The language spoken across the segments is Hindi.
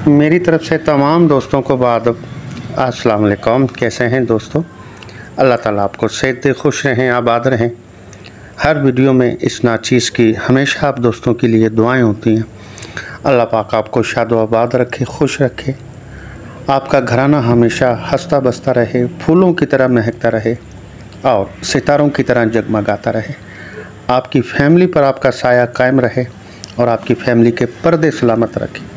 मेरी तरफ से तमाम दोस्तों को बाद अस्सलाम वालेकुम। कैसे हैं दोस्तों? अल्लाह ताला आपको सेहत दे, खुश रहें, आबाद रहें। हर वीडियो में इस नाचीज़ की हमेशा आप दोस्तों के लिए दुआएं होती हैं। अल्लाह पाक आपको शाद आबाद रखे, खुश रखे, आपका घराना हमेशा हंसता बसता रहे, फूलों की तरह महकता रहे और सितारों की तरह जगमगाता रहे। आपकी फैमिली पर आपका साया कायम रहे और आपकी फैमिली के पर्दे सलामत रखे।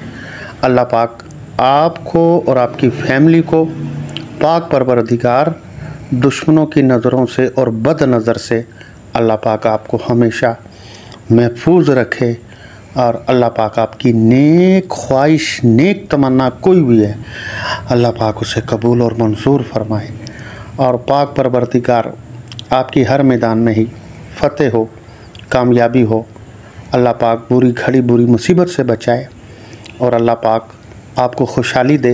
अल्लाह पाक आपको और आपकी फैमिली को पाक परवरदिगार दुश्मनों की नज़रों से और बद नज़र से अल्लाह पाक आपको हमेशा महफूज रखे और अल्लाह पाक आपकी नेक ख्वाहिश, नेक तमन्ना कोई भी है, अल्लाह पाक उसे कबूल और मंजूर फरमाए और पाक परवरदिगार आपकी हर मैदान में ही फ़तेह हो, कामयाबी हो। अल्लाह पाक बुरी घड़ी, बुरी मुसीबत से बचाए और अल्लाह पाक आपको खुशहाली दे।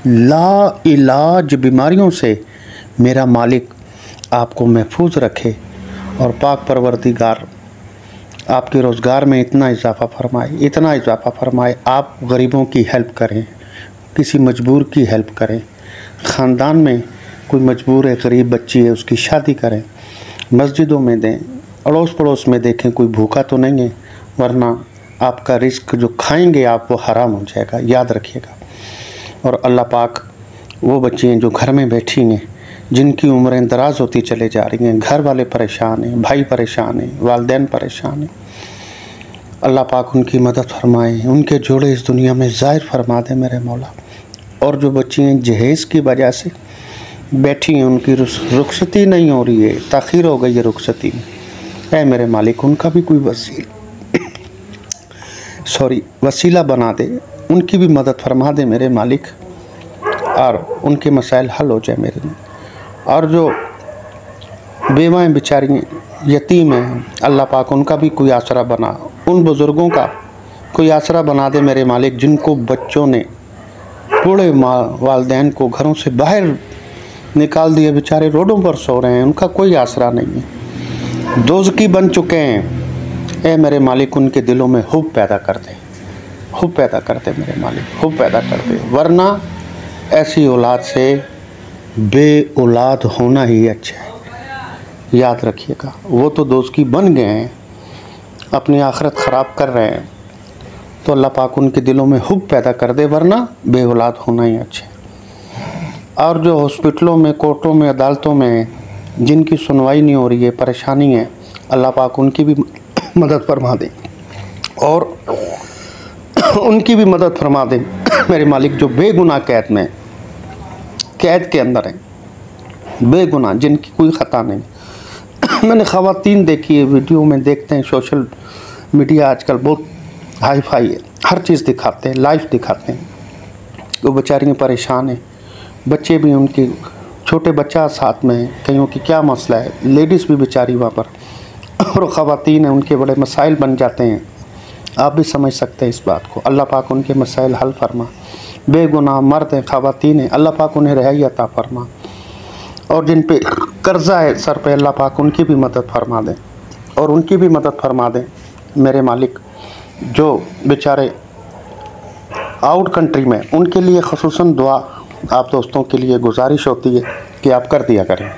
ला इलाज बीमारियों से मेरा मालिक आपको महफूज रखे और पाक परवरदिगार आपके रोज़गार में इतना इजाफ़ा फरमाए, आप गरीबों की हेल्प करें, किसी मजबूर की हेल्प करें, ख़ानदान में कोई मजबूर है, गरीब बच्ची है, उसकी शादी करें, मस्जिदों में दें, अड़ोस पड़ोस में देखें कोई भूखा तो नहीं है, वरना आपका रिस्क जो खाएंगे आप वो हराम हो जाएगा, याद रखिएगा। और अल्लाह पाक वो बच्चियाँ जो घर में बैठी हैं, जिनकी उम्रें दराज होती चले जा रही हैं, घर वाले परेशान हैं, भाई परेशान हैं, वालिदैन परेशान हैं, अल्लाह पाक उनकी मदद फरमाए, उनके जोड़े इस दुनिया में ज़ाहिर फरमा दे मेरे मौला। और जो बच्चियाँ जहेज़ की वजह से बैठी हैं, उनकी रुखसती नहीं हो रही है, ताख़ीर हो गई है रुखसती में, ऐ मेरे मालिक उनका भी कोई वसीला बना दे, उनकी भी मदद फरमा दे मेरे मालिक और उनके मसाइल हल हो जाए मेरे। और जो बेवाएँ बेचारियाँ यतीम हैं, अल्लाह पाक उनका भी कोई आसरा बना, उन बुज़ुर्गों का कोई आसरा बना दे मेरे मालिक जिनको बच्चों ने, बूढ़े वालिदैन को घरों से बाहर निकाल दिए, बेचारे रोडों पर सो रहे हैं, उनका कोई आसरा नहीं है, दोज़की बन चुके हैं। ए मेरे मालिक उनके दिलों में हुब पैदा कर दे, हुब पैदा कर दे मेरे मालिक, हुब पैदा कर दे, वरना ऐसी औलाद से बे औलाद होना ही अच्छा है। याद रखिएगा, वो तो दोज़की बन गए हैं, अपनी आखिरत ख़राब कर रहे हैं, तो अल्लाह पाक उनके दिलों में हुब पैदा कर दे, वरना बे औलाद होना ही अच्छा है। और जो हॉस्पिटलों में, कोर्टों में, अदालतों में जिनकी सुनवाई नहीं हो रही है, परेशानी है, अल्लाह पाक उनकी भी मदद फरमा दे और उनकी भी मदद फरमा दे मेरे मालिक, जो बेगुनाह कैद के अंदर हैं, बेगुनाह, जिनकी कोई ख़ता नहीं। मैंने ख़वातीन देखी है, वीडियो में देखते हैं, सोशल मीडिया आजकल बहुत हाई फाई है, हर चीज़ दिखाते हैं, लाइव दिखाते हैं, वो बेचारियाँ परेशान हैं, बच्चे भी उनके, छोटे बच्चा साथ में है, कईयों की क्या मसला है, लेडीज़ भी बेचारी वहाँ पर, और ख़वातीन हैं, उनके बड़े मसाइल बन जाते हैं। आप भी समझ सकते हैं इस बात को। अल्लाह पाक उनके मसाइल हल फरमा, बेगुनाह मर्द हैं, ख़वातीन हैं, अल्लाह पाक उन्हें रिहाई अता फरमा, और जिन पे कर्ज़ा है सर पे, अल्लाह पाक उनकी भी मदद फरमा दें और उनकी भी मदद फरमा दें मेरे मालिक। जो बेचारे आउट कंट्री में, उनके लिए ख़ुसूसन दुआ आप दोस्तों के लिए गुजारिश होती है कि आप कर दिया करें,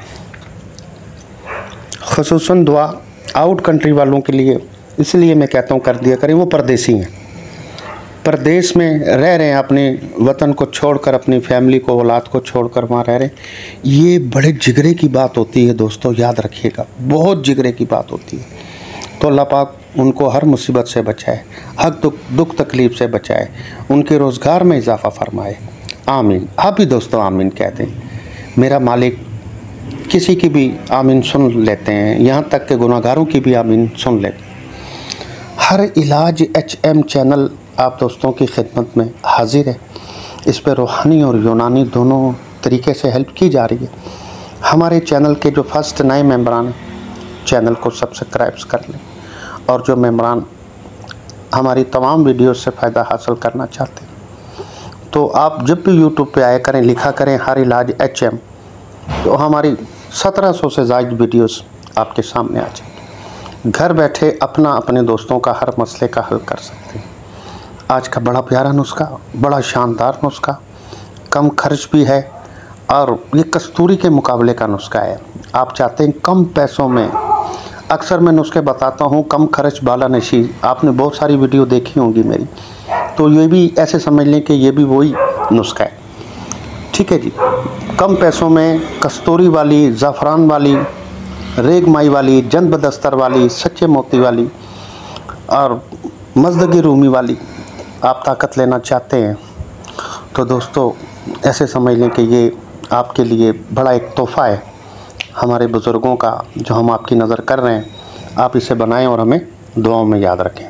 ख़ुसूसन दुआ आउट कंट्री वालों के लिए, इसलिए मैं कहता हूँ कर दिया करें। वो परदेसी हैं, परदेश में रह रहे हैं, अपने वतन को छोड़कर, अपनी फैमिली को, औलाद को छोड़कर वहाँ रह रहे हैं। ये बड़े जिगरे की बात होती है दोस्तों, याद रखिएगा, बहुत जिगरे की बात होती है। तो अल्लाह पाक उनको हर मुसीबत से बचाए, हर दुख तकलीफ़ से बचाए, उनके रोज़गार में इजाफ़ा फरमाए, आमीन। आप भी दोस्तों आमीन कहते हैं। मेरा मालिक किसी की भी आमीन सुन लेते हैं, यहाँ तक के गुनाहगारों की भी आमीन सुन लेते हैं। हर इलाज HM चैनल आप दोस्तों की खिदमत में हाजिर है। इस पर रूहानी और यूनानी दोनों तरीके से हेल्प की जा रही है। हमारे चैनल के जो फर्स्ट नए मेंबरान हैं, चैनल को सब्सक्राइब कर लें, और जो मेंबरान हमारी तमाम वीडियो से फ़ायदा हासिल करना चाहते हैं, तो आप जब भी यूट्यूब पे आया करें, लिखा करें हर इलाज HM, तो हमारी 1700 से ज़ायद वीडियोस आपके सामने आ जाएंगे। घर बैठे अपने दोस्तों का हर मसले का हल कर सकते हैं। आज का बड़ा प्यारा नुस्खा, बड़ा शानदार नुस्खा, कम खर्च भी है और ये कस्तूरी के मुकाबले का नुस्खा है। आप चाहते हैं कम पैसों में, अक्सर मैं नुस्खे बताता हूँ, कम खर्च बाला नशी, आपने बहुत सारी वीडियो देखी होंगी मेरी, तो ये भी ऐसे समझ लें कि ये भी वही नुस्खा है। ठीक है जी, कम पैसों में कस्तूरी वाली, ज़ाफ़रान वाली, रेगमाई वाली, जंद बदस्तर वाली, सच्चे मोती वाली और मज़दगी रूमी वाली आप ताकत लेना चाहते हैं तो दोस्तों ऐसे समझ लें कि ये आपके लिए बड़ा एक तोहफ़ा है हमारे बुज़ुर्गों का, जो हम आपकी नज़र कर रहे हैं। आप इसे बनाएं और हमें दुआओं में याद रखें।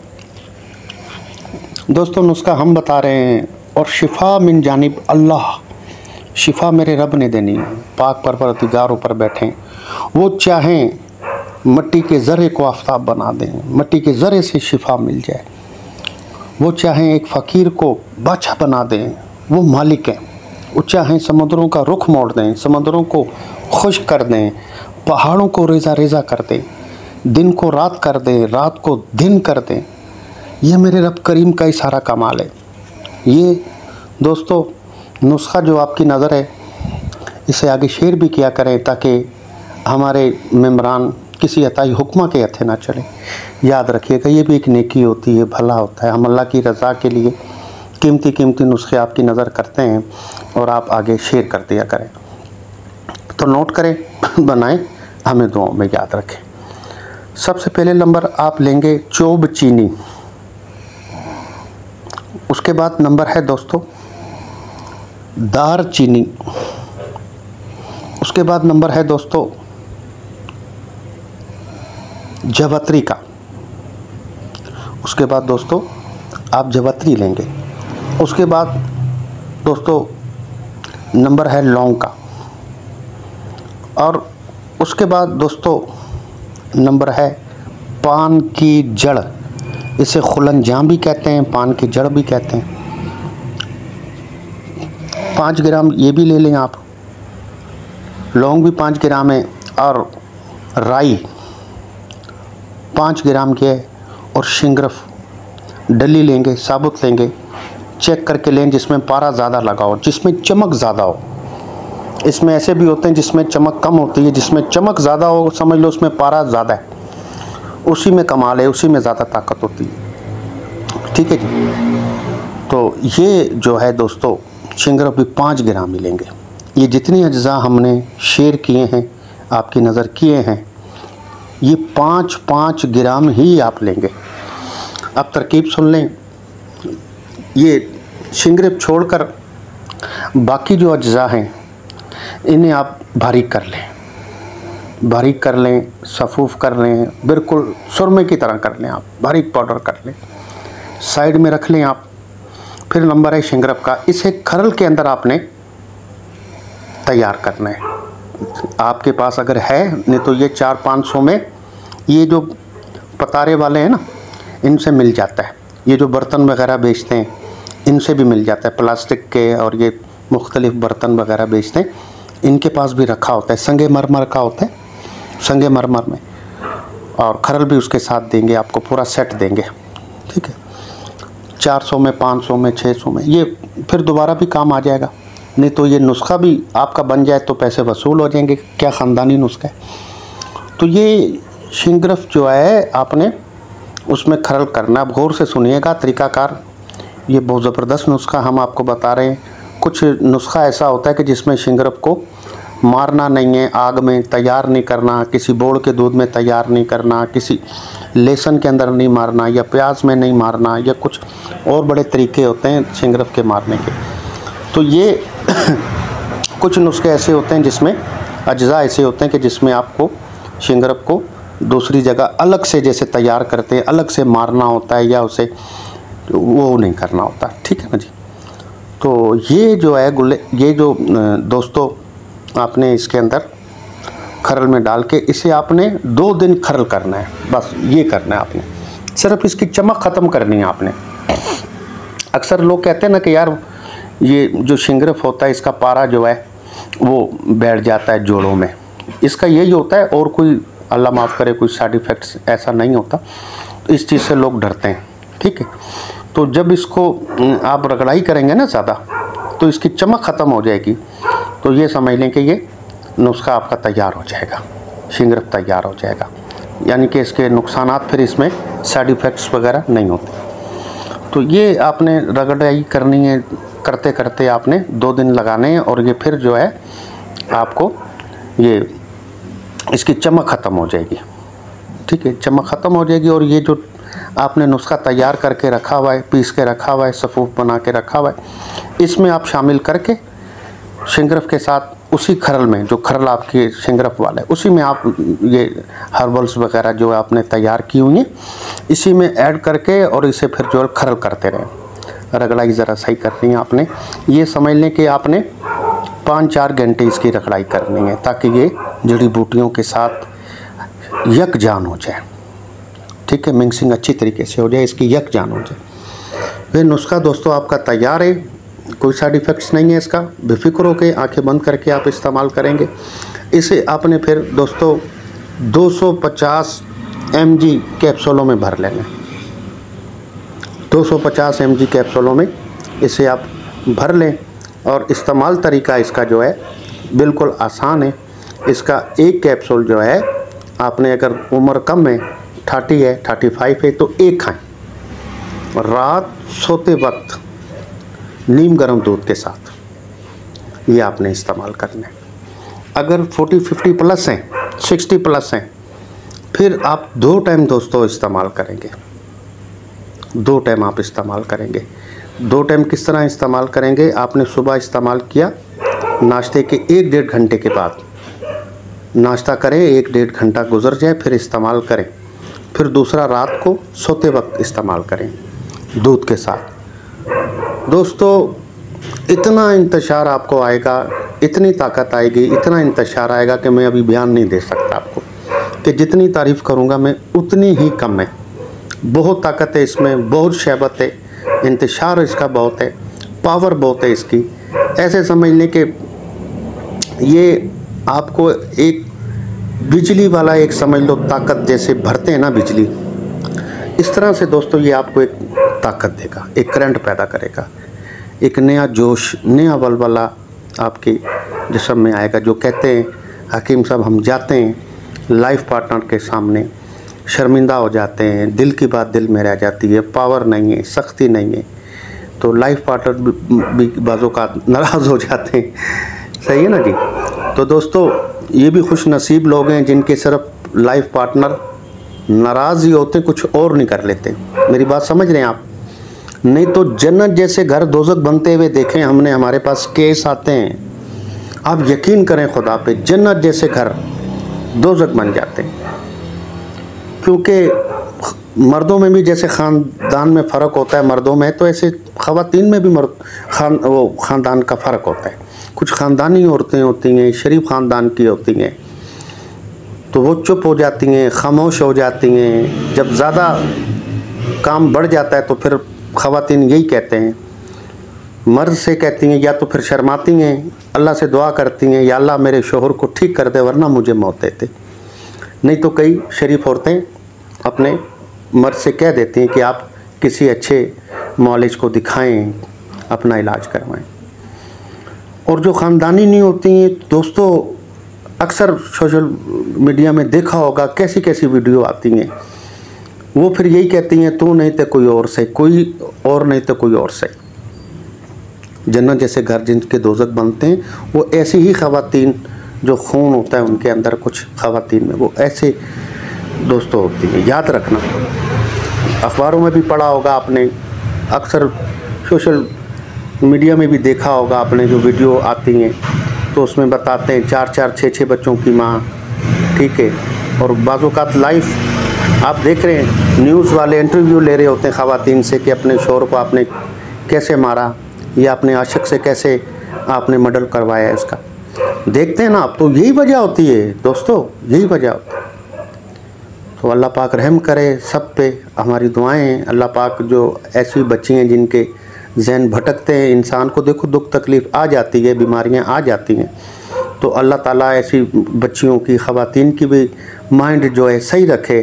दोस्तों नुस्खा हम बता रहे हैं और शिफा मिन जानिब अल्लाह, शिफा मेरे रब ने देनी है। पाक परवरदिगार ऊपर बैठें, वो चाहें मिट्टी के ज़रे को आफ़ताब बना दें, मिट्टी के ज़रे से शिफा मिल जाए। वो चाहें एक फ़कीर को बादशाह बना दें, वो मालिक हैं। वो चाहें समुद्रों का रुख मोड़ दें, समुद्रों को खुश्क कर दें, पहाड़ों को रेज़ा रेज़ा कर दें, दिन को रात कर दें, रात को दिन कर दें। ये मेरे रब करीम का ही सारा कमाल है। ये दोस्तों नुस्खा जो आपकी नज़र है, इसे आगे शेयर भी किया करें ताकि हमारे मेम्बरान किसी अताई हुक्मा के हथे ना चले। याद रखिएगा ये भी एक नेकी होती है, भला होता है। हम अल्लाह की रज़ा के लिए कीमती नुस्खे आपकी नज़र करते हैं और आप आगे शेयर कर दिया करें। तो नोट करें, बनाएं, हमें दुआओं में याद रखें। सबसे पहले नंबर आप लेंगे चोब चीनी। उसके बाद नंबर है दोस्तों दार चीनी। उसके बाद नंबर है दोस्तों जवत्री का। उसके बाद दोस्तों आप जवत्री लेंगे। उसके बाद दोस्तों नंबर है लौंग का। और उसके बाद दोस्तों नंबर है पान की जड़, इसे खुलंजाम भी कहते हैं, पान की जड़ भी कहते हैं। 5 ग्राम ये भी ले लें आप। लौंग भी 5 ग्राम है और राई 5 ग्राम की है और शिंगरफ डली लेंगे, साबुत लेंगे, चेक करके लें जिसमें पारा ज़्यादा लगा हो, जिसमें चमक ज़्यादा हो। इसमें ऐसे भी होते हैं जिसमें चमक कम होती है, जिसमें चमक ज़्यादा हो समझ लो उसमें पारा ज़्यादा है, उसी में कमाल है, उसी में ज़्यादा ताकत होती है। ठीक है जी। तो ये जो है दोस्तों शिंगरफ भी 5 ग्राम ही लेंगे। ये जितनी अज्जा हमने शेयर किए हैं, आपकी नज़र किए हैं, ये 5-5 ग्राम ही आप लेंगे। अब तरकीब सुन लें। ये शिंगरफ छोड़कर बाकी जो अज्जा हैं इन्हें आप बारीक कर लें, बारीक कर लें, सफ़ूफ़ कर लें, बिल्कुल सुरमे की तरह कर लें, आप बारीक पाउडर कर लें, साइड में रख लें आप। फिर नंबर है शिंगरफ का, इसे खरल के अंदर आपने तैयार करना है। आपके पास अगर है, नहीं तो ये 400-500 में ये जो पतारे वाले हैं ना, इनसे मिल जाता है। ये जो बर्तन वगैरह बेचते हैं इनसे भी मिल जाता है, प्लास्टिक के और ये मुख्तलिफ़ बर्तन वगैरह बेचते हैं, इनके पास भी रखा होता है। संगे मरमर का होता है, संगे मरमर में, और खरल भी उसके साथ देंगे आपको, पूरा सेट देंगे। ठीक है, 400 में, 500 में, 600 में, ये फिर दोबारा भी काम आ जाएगा। नहीं तो ये नुस्खा भी आपका बन जाए तो पैसे वसूल हो जाएंगे। क्या ख़ानदानी नुस्खा है। तो ये शिंगरफ जो है आपने उसमें खरल करना। अब गौर से सुनिएगा तरीक़ाकार, ये बहुत ज़बरदस्त नुस्खा हम आपको बता रहे हैं। कुछ नुस्खा ऐसा होता है कि जिसमें शिंगरफ को मारना नहीं है, आग में तैयार नहीं करना, किसी बोड़ के दूध में तैयार नहीं करना, किसी लहसुन के अंदर नहीं मारना, या प्याज में नहीं मारना, या कुछ और बड़े तरीके होते हैं शिंगरफ के मारने के। तो ये कुछ नुस्खे ऐसे होते हैं जिसमें अज्जा ऐसे होते हैं कि जिसमें आपको शिंगरफ को दूसरी जगह अलग से जैसे तैयार करते हैं, अलग से मारना होता है या उसे वो नहीं करना होता। ठीक है ना जी। तो ये जो है ये जो दोस्तों आपने इसके अंदर खरल में डाल के इसे आपने 2 दिन खरल करना है, बस ये करना है आपने। सिर्फ इसकी चमक ख़त्म करनी है आपने। अक्सर लोग कहते हैं ना कि यार ये जो शिंगरफ होता है इसका पारा जो है वो बैठ जाता है जोड़ों में, इसका यही होता है, और कोई अल्लाह माफ़ करे कोई साइड इफ़ेक्ट्स ऐसा नहीं होता। तो इस चीज़ से लोग डरते हैं। ठीक है, तो जब इसको आप रगड़ाई करेंगे ना ज़्यादा, तो इसकी चमक ख़त्म हो जाएगी। तो ये समझ लें कि ये नुस्खा आपका तैयार हो जाएगा, शिंगरफ तैयार हो जाएगा। यानी कि इसके नुकसानात फिर इसमें साइड इफ़ेक्ट्स वगैरह नहीं होते। तो ये आपने रगड़ाई करनी है, करते करते आपने 2 दिन लगाने हैं, और ये फिर जो है आपको ये इसकी चमक ख़त्म हो जाएगी। ठीक है, चमक ख़त्म हो जाएगी। और ये जो आपने नुस्खा तैयार करके रखा हुआ है, पीस के रखा हुआ है, सफ़ूफ बना के रखा हुआ है, इसमें आप शामिल करके शिंगरफ के साथ उसी खरल में, जो खरल आपके शिंगरफ वाला है, उसी में आप ये हर्बल्स वगैरह जो आपने तैयार की हुई हैं इसी में ऐड करके और इसे फिर जो है खरल करते रहें। रगड़ाई ज़रा सही करनी है आपने। ये समझ लें कि आपने 5-4 घंटे इसकी रगड़ाई करनी है, ताकि ये जड़ी बूटियों के साथ यकजान हो जाए। ठीक है, मिक्सिंग अच्छी तरीके से हो जाए, इसकी यकजान हो जाए। वह नुस्खा दोस्तों आपका तैयार है, कोई साइड इफ़ेक्ट्स नहीं है इसका। बेफिक्र होकर आंखें बंद करके आप इस्तेमाल करेंगे। इसे आपने फिर दोस्तों 250 mg कैप्सूलों में भर लेना। 250 mg कैप्सूलों में इसे आप भर लें। और इस्तेमाल तरीका इसका जो है बिल्कुल आसान है। इसका एक कैप्सूल जो है आपने, अगर उम्र कम है, 30 है, 35 है, तो एक खाएं। रात सोते वक्त नीम गर्म दूध के साथ ये आपने इस्तेमाल करना है। अगर 40-50 प्लस हैं, 60 प्लस हैं, फिर आप 2 टाइम दोस्तों इस्तेमाल करेंगे। 2 टाइम आप इस्तेमाल करेंगे। 2 टाइम किस तरह इस्तेमाल करेंगे? आपने सुबह इस्तेमाल किया, नाश्ते के 1-1.5 घंटे के बाद नाश्ता करें, 1-1.5 घंटा गुजर जाए फिर इस्तेमाल करें। फिर दूसरा रात को सोते वक्त इस्तेमाल करें दूध के साथ। दोस्तों इतना इंतशार आपको आएगा, इतनी ताकत आएगी, इतना इंतशार आएगा कि मैं अभी बयान नहीं दे सकता आपको, कि जितनी तारीफ़ करूँगा मैं उतनी ही कम है। बहुत ताकत है इसमें, बहुत शहबत है, इंतशार इसका बहुत है, पावर बहुत है इसकी। ऐसे समझ लें कि ये आपको एक बिजली वाला, एक समझ लो ताकत जैसे भरते हैं ना बिजली, इस तरह से दोस्तों ये आपको एक ताकत देगा, एक करंट पैदा करेगा, एक नया जोश, नया वलवला आपके जिस्म में आएगा। जो कहते हैं हकीम साहब, हम जाते हैं लाइफ पार्टनर के सामने, शर्मिंदा हो जाते हैं, दिल की बात दिल में रह जाती है, पावर नहीं है, सख्ती नहीं है, तो लाइफ पार्टनर भी बाज़ों का नाराज़ हो जाते हैं। सही है ना जी? तो दोस्तों ये भी खुश नसीब लोग हैं जिनके सिर्फ लाइफ पार्टनर नाराज़ ही होते, कुछ और नहीं कर लेते। मेरी बात समझ रहे हैं आप? नहीं तो जन्नत जैसे घर दोज़ख बनते हुए देखें हमने, हमारे पास केस आते हैं। आप यकीन करें खुदा पे, जन्नत जैसे घर दोज़ख बन जाते हैं। क्योंकि मर्दों में भी जैसे ख़ानदान में फ़र्क होता है मर्दों में, तो ऐसे ख़वातीन में भी ख़ानदान का फ़र्क होता है। कुछ ख़ानदानी औरतें होती हैं, शरीफ ख़ानदान की होती हैं, तो वो चुप हो जाती हैं, खामोश हो जाती हैं। जब ज़्यादा काम बढ़ जाता है तो फिर ख़वातीन यही कहते हैं, मर्द से कहती हैं, या तो फिर शर्माती हैं, अल्लाह से दुआ करती हैं, या अल्लाह मेरे शोहर को ठीक कर दे वरना मुझे मौत देते। नहीं तो कई शरीफ औरतें अपने मर्द से कह देती हैं कि आप किसी अच्छे मौलिज को दिखाएं, अपना इलाज करवाएं। और जो ख़ानदानी नहीं होती हैं दोस्तों, अक्सर सोशल मीडिया में देखा होगा कैसी कैसी वीडियो आती हैं, वो फिर यही कहती हैं, तू नहीं तो कोई और से, कोई और नहीं तो कोई और से। जन्नत जैसे घर जिनके दोज़ख बनते हैं वो ऐसी ही ख़वातीन, जो खून होता है उनके अंदर कुछ ख़वातीन में, वो ऐसे दोस्तों होती हैं। याद रखना, अखबारों में भी पढ़ा होगा आपने, अक्सर सोशल मीडिया में भी देखा होगा आपने, जो वीडियो आती हैं तो उसमें बताते हैं 4-4, 6-6 बच्चों की माँ। ठीक है, और बाज़ औक़ात लाइव आप देख रहे हैं, न्यूज़ वाले इंटरव्यू ले रहे होते हैं ख़वातीन से कि अपने शोहर को आपने कैसे मारा, या अपने आशिक से कैसे आपने मर्डर करवाया है इसका। देखते हैं ना आप, तो यही वजह होती है दोस्तों, यही वजह होती है। तो अल्लाह पाक रहम करे सब पे, हमारी दुआएं। अल्लाह पाक जो ऐसी बच्ची हैं जिनके जहन भटकते हैं, इंसान को देखो दुख तकलीफ़ आ जाती है, बीमारियां आ जाती हैं, तो अल्लाह ताला ऐसी बच्चियों की, ख़वातीन की भी माइंड जो है सही रखे,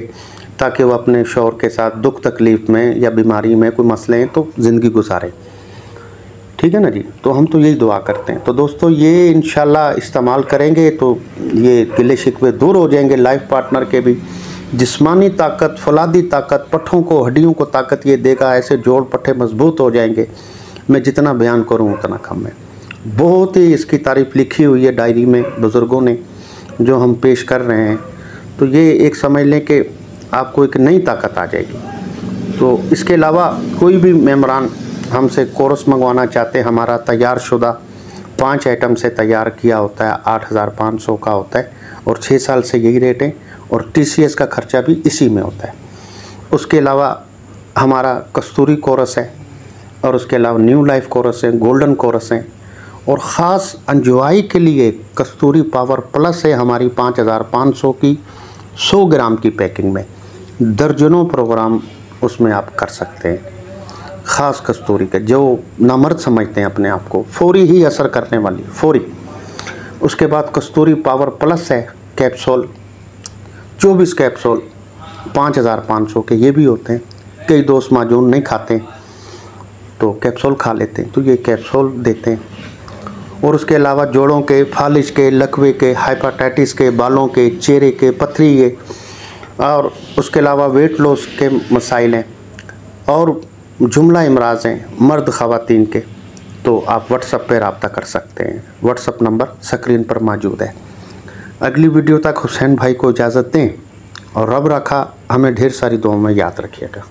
ताकि वो अपने शौहर के साथ दुख तकलीफ़ में या बीमारी में कोई मसले हैं तो ज़िंदगी गुजारें। ठीक है ना जी। तो हम तो यही दुआ करते हैं। तो दोस्तों ये इंशाल्लाह इस्तेमाल करेंगे तो ये गिले शिकवे दूर हो जाएंगे। लाइफ पार्टनर के भी जिस्मानी ताकत, फौलादी ताकत, पट्ठों को, हड्डियों को ताकत ये देगा। ऐसे जोड़ पट्टे मजबूत हो जाएंगे। मैं जितना बयान करूं उतना कम है। बहुत ही इसकी तारीफ़ लिखी हुई है डायरी में बुज़ुर्गों ने, जो हम पेश कर रहे हैं। तो ये एक समझ लें कि आपको एक नई ताकत आ जाएगी। तो इसके अलावा कोई भी मेम्बरान हमसे कोर्स मंगवाना चाहते हैं, हमारा तैयार शुदा 5 आइटम से तैयार किया होता है, 8500 का होता है और 6 साल से यही रेट है और TCS का खर्चा भी इसी में होता है। उसके अलावा हमारा कस्तूरी कोर्स है और उसके अलावा न्यू लाइफ कोर्स है, गोल्डन कोर्स है और ख़ास अंजुआई के लिए कस्तूरी पावर प्लस है हमारी 5500 की 100 ग्राम की पैकिंग में। दर्जनों प्रोग्राम उसमें आप कर सकते हैं। ख़ास कस्तूरी के जो नामर्द समझते हैं अपने आप को, फौरी ही असर करने वाली, फौरी। उसके बाद कस्तूरी पावर प्लस है कैप्सूल, 24 कैप्सूल 5500 के ये भी होते हैं। कई दोस्त माजून नहीं खाते तो कैप्सूल खा लेते हैं, तो ये कैप्सूल देते हैं। और उसके अलावा जोड़ों के, फालिज के, लकवे के, हाइपाटाइटिस के, बालों के, चेहरे के, पथरी के और उसके अलावा वेट लॉस के मसाइल हैं और जुमला इमराज हैं मर्द ख़वातीन के। तो आप व्हाट्सएप पर रब्ता कर सकते हैं। व्हाट्सएप नंबर स्क्रीन पर मौजूद है। अगली वीडियो तक हुसैन भाई को इजाज़त दें और रब रखा हमें ढेर सारी दुआओं में याद रखिएगा।